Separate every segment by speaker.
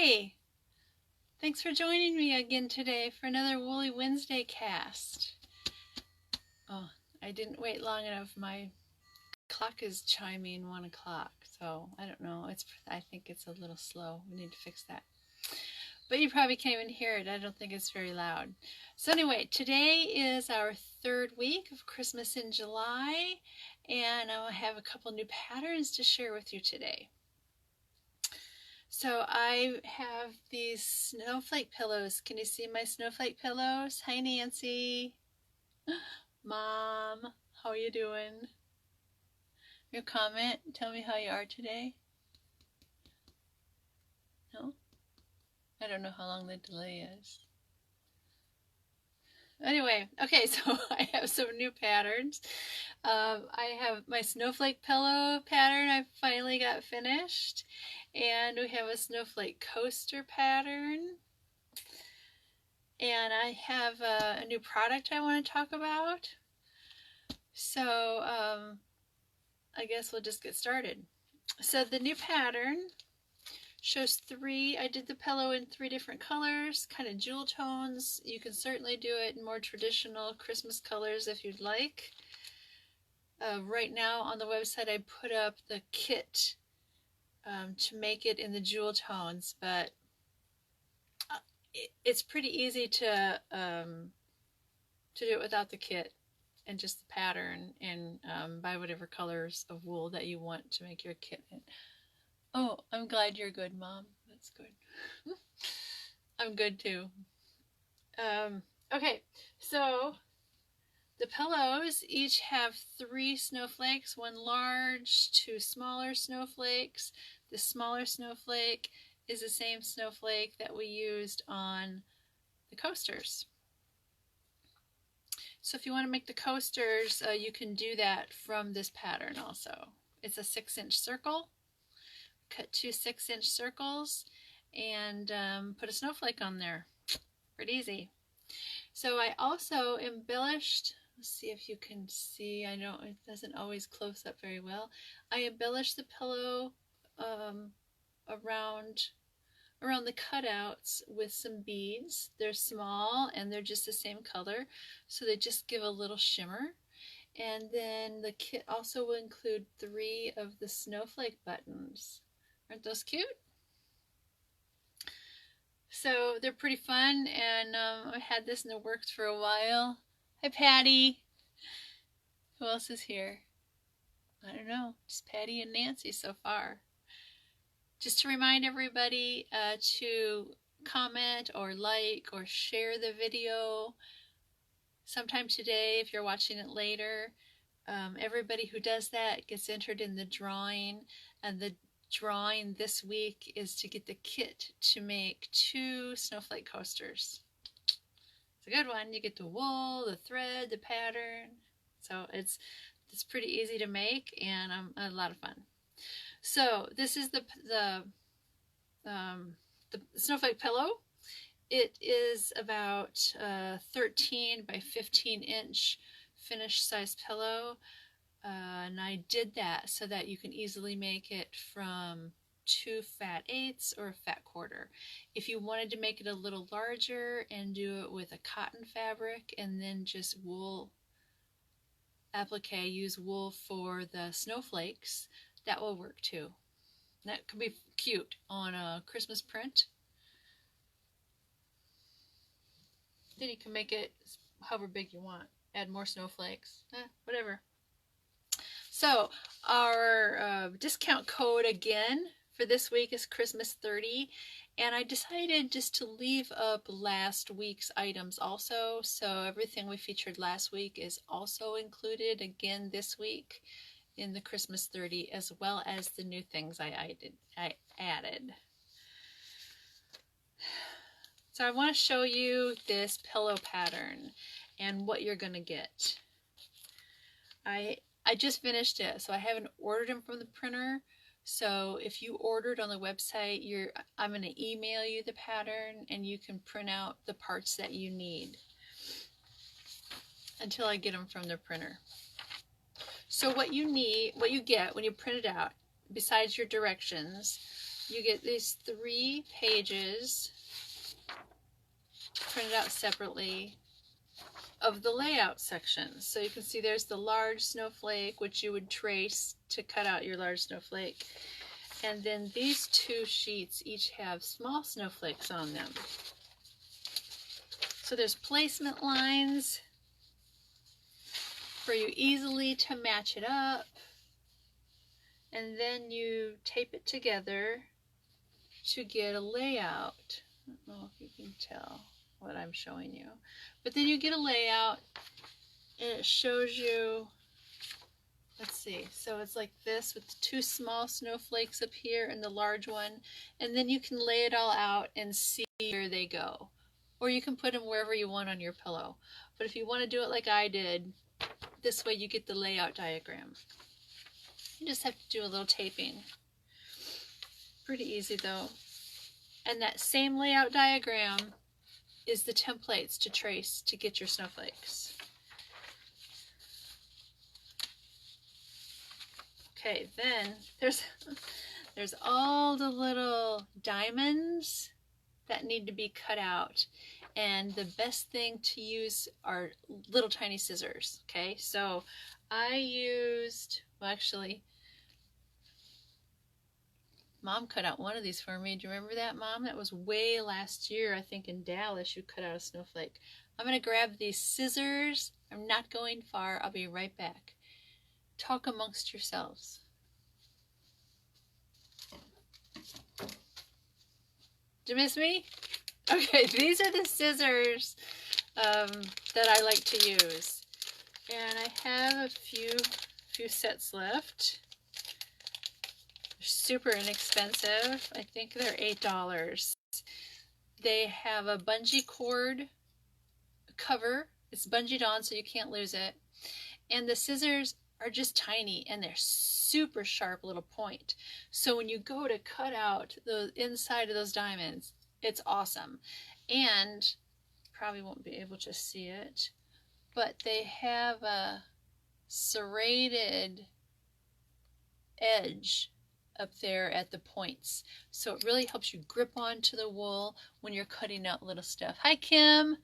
Speaker 1: Hi! Thanks for joining me again today for another Woolly Wednesday cast. Oh, I didn't wait long enough. My clock is chiming 1 o'clock, so I don't know. I think it's a little slow. We need to fix that. But you probably can't even hear it. I don't think it's very loud. So anyway, today is our third week of Christmas in July, and I have a couple new patterns to share with you today. So I have these snowflake pillows. Can you see my snowflake pillows? Hi, Nancy. Mom, how are you doing? Your comment, tell me how you are today. No? I don't know how long the delay is. Anyway, okay, so I have some new patterns. I have my snowflake pillow pattern I finally got finished. And we have a snowflake coaster pattern. And I have a new product I want to talk about. So I guess we'll just get started. So the new pattern shows I did the pillow in 3 different colors, kind of jewel tones. You can certainly do it in more traditional Christmas colors if you'd like. Right now on the website I put up the kit to make it in the jewel tones, but it's pretty easy to do it without the kit and just the pattern, and buy whatever colors of wool that you want to make your kit in. Oh, I'm glad you're good, Mom. That's good. I'm good too. Okay, so the pillows each have 3 snowflakes, 1 large, 2 smaller snowflakes. The smaller snowflake is the same snowflake that we used on the coasters. So if you want to make the coasters, you can do that from this pattern also. It's a 6-inch circle. Cut 2 6-inch circles and put a snowflake on there. Pretty easy. So I also embellished, let's see if you can see, I know it doesn't always close up very well. I embellished the pillow around the cutouts with some beads. They're small and they're just the same color, so they just give a little shimmer. And then the kit also will include 3 of the snowflake buttons. Aren't those cute? So they're pretty fun, and I had this in the works for a while. Hi, Patty. Who else is here? I don't know, just Patty and Nancy so far. Just to remind everybody to comment or like or share the video sometime today if you're watching it later. Everybody who does that gets entered in the drawing, and the drawing this week is to get the kit to make 2 snowflake coasters. It's a good one. You get the wool, the thread, the pattern. So it's pretty easy to make and a lot of fun. So this is the snowflake pillow. It is about 13 by 15 inch finished size pillow. And I did that so that you can easily make it from 2 fat eighths or a fat quarter. If you wanted to make it a little larger and do it with a cotton fabric and then just wool applique, use wool for the snowflakes, that will work too. That could be cute on a Christmas print. Then you can make it however big you want. Add more snowflakes, whatever. So our discount code again for this week is Christmas 30, and I decided just to leave up last week's items also, so everything we featured last week is also included again this week in the Christmas 30, as well as the new things I added. So I want to show you this pillow pattern and what you're going to get. I just finished it, so I haven't ordered them from the printer. So if you ordered on the website, I'm going to email you the pattern and you can print out the parts that you need until I get them from the printer. So what you get when you print it out, besides your directions, you get these 3 pages printed out separately of the layout sections. So you can see there's the large snowflake, which you would trace to cut out your large snowflake. And then these 2 sheets each have small snowflakes on them. So there's placement lines for you easily to match it up. And then you tape it together to get a layout. I don't know if you can tell what I'm showing you. But then you get a layout and it shows you, let's see, so it's like this with the 2 small snowflakes up here and the large one. And then you can lay it all out and see where they go. Or you can put them wherever you want on your pillow. But if you want to do it like I did, this way you get the layout diagram. You just have to do a little taping. Pretty easy though. And that same layout diagram is the templates to trace to get your snowflakes. Okay, then there's all the little diamonds that need to be cut out. And the best thing to use are little tiny scissors. Okay, so I used, well actually, Mom cut out one of these for me. Do you remember that, Mom? That was way last year, I think in Dallas, you cut out a snowflake. I'm going to grab these scissors. I'm not going far. I'll be right back. Talk amongst yourselves. Did you miss me? Okay, these are the scissors that I like to use. And I have a few sets left. They're super inexpensive. I think they're $8. They have a bungee cord cover. It's bungeed on so you can't lose it. And the scissors are just tiny and they're super sharp little point. So when you go to cut out the inside of those diamonds, it's awesome. And probably won't be able to see it, but they have a serrated edge up there at the points. So it really helps you grip onto the wool when you're cutting out little stuff. Hi, Kim.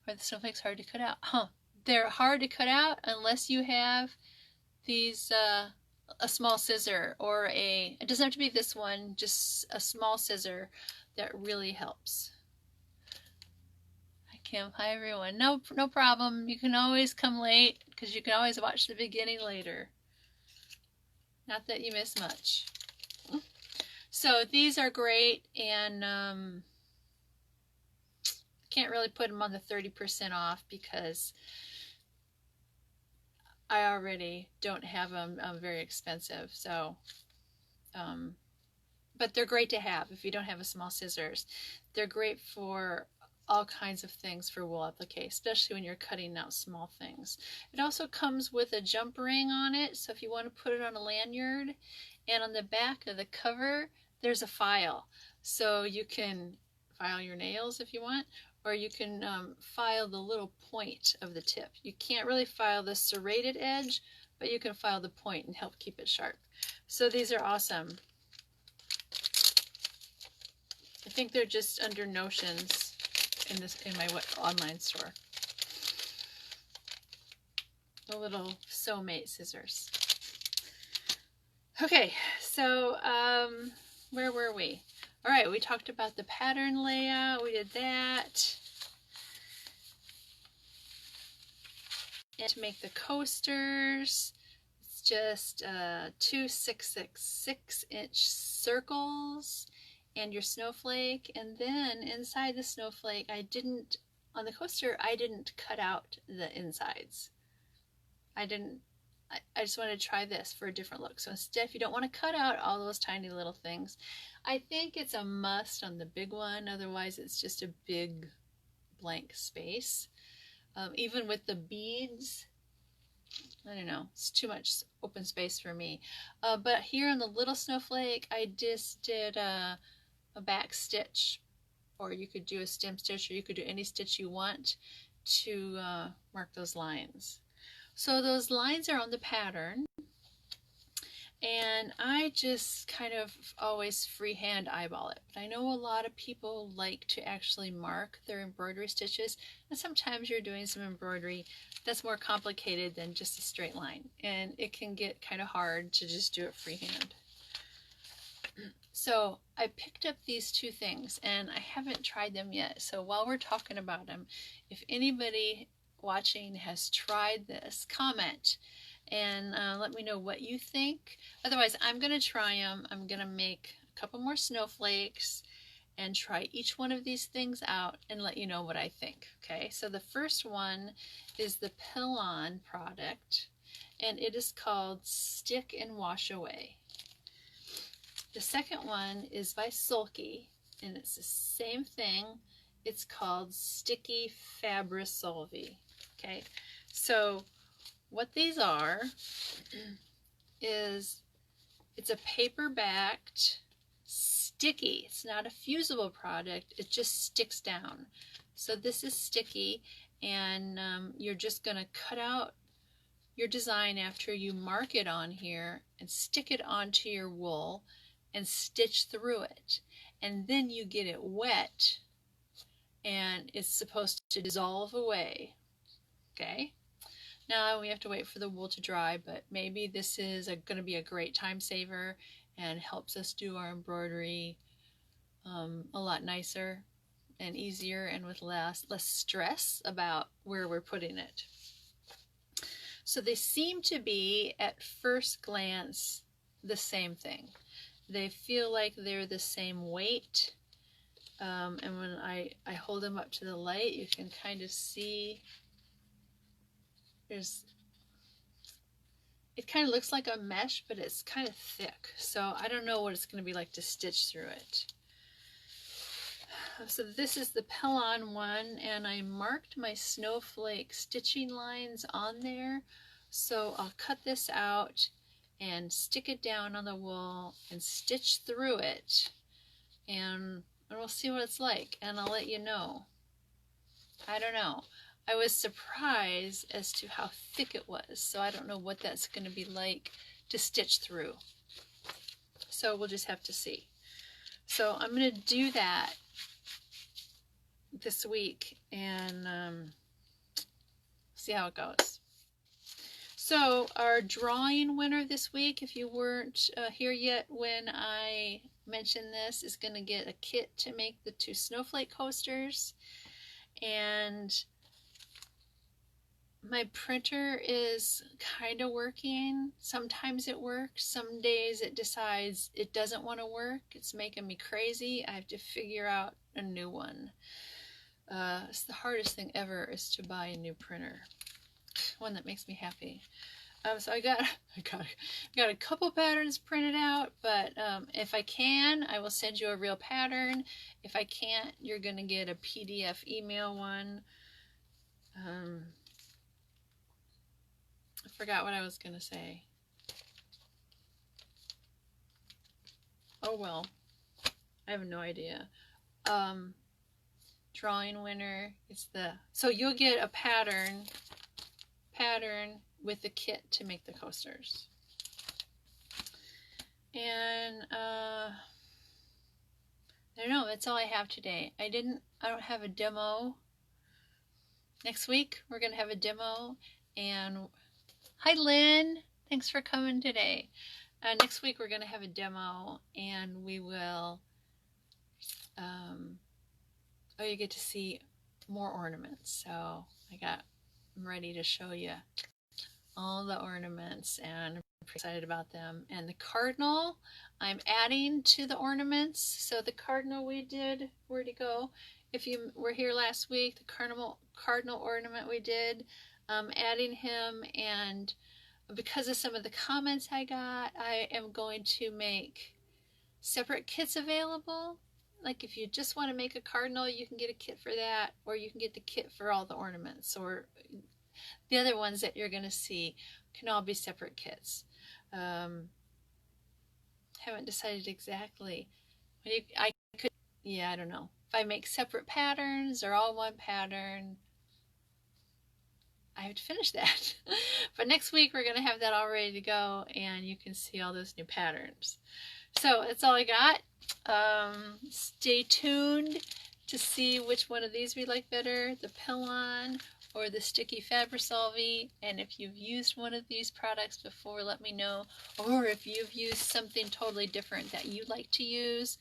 Speaker 1: Are the snowflakes hard to cut out? Huh. They're hard to cut out unless you have these, a small scissor or it doesn't have to be this one, just a small scissor that really helps. Hi, Kim. Hi, everyone. No problem. You can always come late because you can always watch the beginning later. Not that you miss much. So these are great, and can't really put them on the 30% off because I already don't have them very expensive. So, but they're great to have if you don't have a small scissors. They're great for all kinds of things for wool applique, especially when you're cutting out small things. It also comes with a jump ring on it, so if you want to put it on a lanyard, and on the back of the cover, there's a file. So you can file your nails if you want, or you can file the little point of the tip. You can't really file the serrated edge, but you can file the point and help keep it sharp. So these are awesome. I think they're just under Notions in my online store. The little Sew-Mate scissors. Okay, so where were we? All right, we talked about the pattern layout. We did that. And to make the coasters, it's just 2 6x6-inch circles and your snowflake. And then inside the snowflake, on the coaster, I didn't cut out the insides. I just wanted to try this for a different look. So instead, if you don't want to cut out all those tiny little things, I think it's a must on the big one. Otherwise, it's just a big blank space. Even with the beads, I don't know, it's too much open space for me. But here on the little snowflake, I just did a back stitch, or you could do a stem stitch, or you could do any stitch you want to mark those lines. So those lines are on the pattern, And I just kind of always freehand eyeball it. But I know a lot of people like to actually mark their embroidery stitches, and sometimes you're doing some embroidery that's more complicated than just a straight line, and it can get kind of hard to just do it freehand. So I picked up these two things and I haven't tried them yet. So while we're talking about them, if anybody watching has tried this, comment and let me know what you think. Otherwise, I'm going to try them. I'm going to make a couple more snowflakes and try each one of these things out and let you know what I think. Okay, so the first one is the Pillon product, and it is called Stick and Wash Away. The second one is by Sulky, and it's the same thing. It's called Sticky Fabri-Solvi. Okay, so what these are is it's a paper-backed sticky. It's not a fusible product. It just sticks down. So this is sticky, and you're just going to cut out your design after you mark it on here and stick it onto your wool and stitch through it, and then you get it wet and it's supposed to dissolve away. Okay, now we have to wait for the wool to dry, but maybe this is going to be a great time saver and helps us do our embroidery a lot nicer and easier and with less stress about where we're putting it. So they seem to be at first glance the same thing. They feel like they're the same weight, and when I hold them up to the light, you can kind of see it kind of looks like a mesh, but it's kind of thick, so I don't know what it's going to be like to stitch through it. So this is the Pillon one, and I marked my snowflake stitching lines on there, so I'll cut this out and stick it down on the wool and stitch through it, and we'll see what it's like, and I'll let you know. I don't know. I was surprised as to how thick it was, so I don't know what that's going to be like to stitch through. So we'll just have to see. So I'm going to do that this week and see how it goes. So our drawing winner this week, if you weren't here yet when I mentioned this, is going to get a kit to make the 2 snowflake coasters. And my printer is kind of working. Sometimes it works. Some days it decides it doesn't want to work. It's making me crazy. I have to figure out a new one. It's the hardest thing ever is to buy a new printer. One that makes me happy. So I got a couple patterns printed out, but if I can, I will send you a real pattern. If I can't, you're gonna get a PDF email one. I forgot what I was gonna say. Oh well, I have no idea. Drawing winner, so you'll get a pattern with the kit to make the coasters. And I don't know, that's all I have today. I don't have a demo. Next week we're gonna have a demo, and hi Lynn, thanks for coming today. Next week we're gonna have a demo, and we will you get to see more ornaments. So I'm ready to show you all the ornaments, and I'm pretty excited about them. And the cardinal, I'm adding to the ornaments. So the cardinal we did, where'd he go? If you were here last week, the cardinal ornament we did, adding him, and because of some of the comments I got, I am going to make separate kits available. Like if you just want to make a cardinal, you can get a kit for that, or you can get the kit for all the ornaments, or the other ones that you're going to see can all be separate kits. Haven't decided exactly. I don't know. If I make separate patterns or all one pattern, I have to finish that. But next week we're going to have that all ready to go, and you can see all those new patterns. So that's all I got. Stay tuned to see which one of these we like better, the Pillon or the Sticky Fabri-Solvi. And if you've used one of these products before, let me know. Or if you've used something totally different that you like to use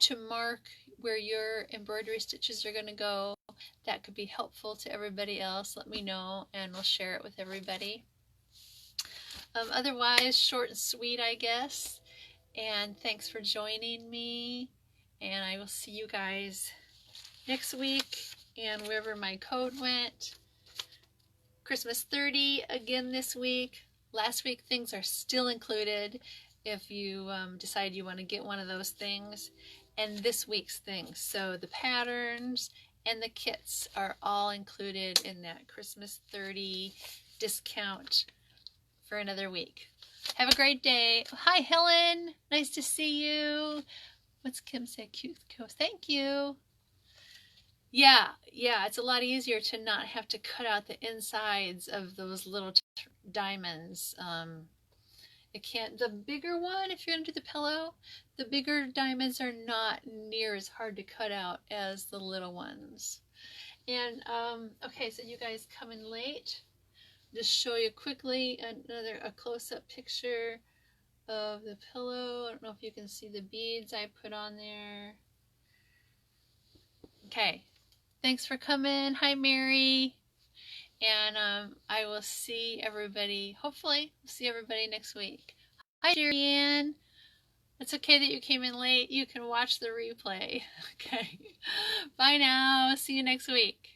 Speaker 1: to mark where your embroidery stitches are going to go, that could be helpful to everybody else, let me know and we'll share it with everybody. Otherwise, short and sweet, I guess. And thanks for joining me. And I will see you guys next week. And wherever my code went, Christmas 30 again this week. Last week things are still included if you decide you want to get one of those things. And this week's things. So the patterns and the kits are all included in that Christmas 30 discount for another week. Have a great day. Hi, Helen. Nice to see you. What's Kim say? Cute. Thank you. Yeah, it's a lot easier to not have to cut out the insides of those little diamonds. It can't, the bigger one, if you're going to do the pillow, the bigger diamonds are not near as hard to cut out as the little ones. And, okay, so you guys coming late. Just show you quickly a close-up picture of the pillow. I don't know if you can see the beads I put on there. Okay, thanks for coming. Hi, Mary. And I will see everybody, hopefully, see everybody next week. Hi, Jerry-Ann. It's okay that you came in late. You can watch the replay. Okay. Bye now. See you next week.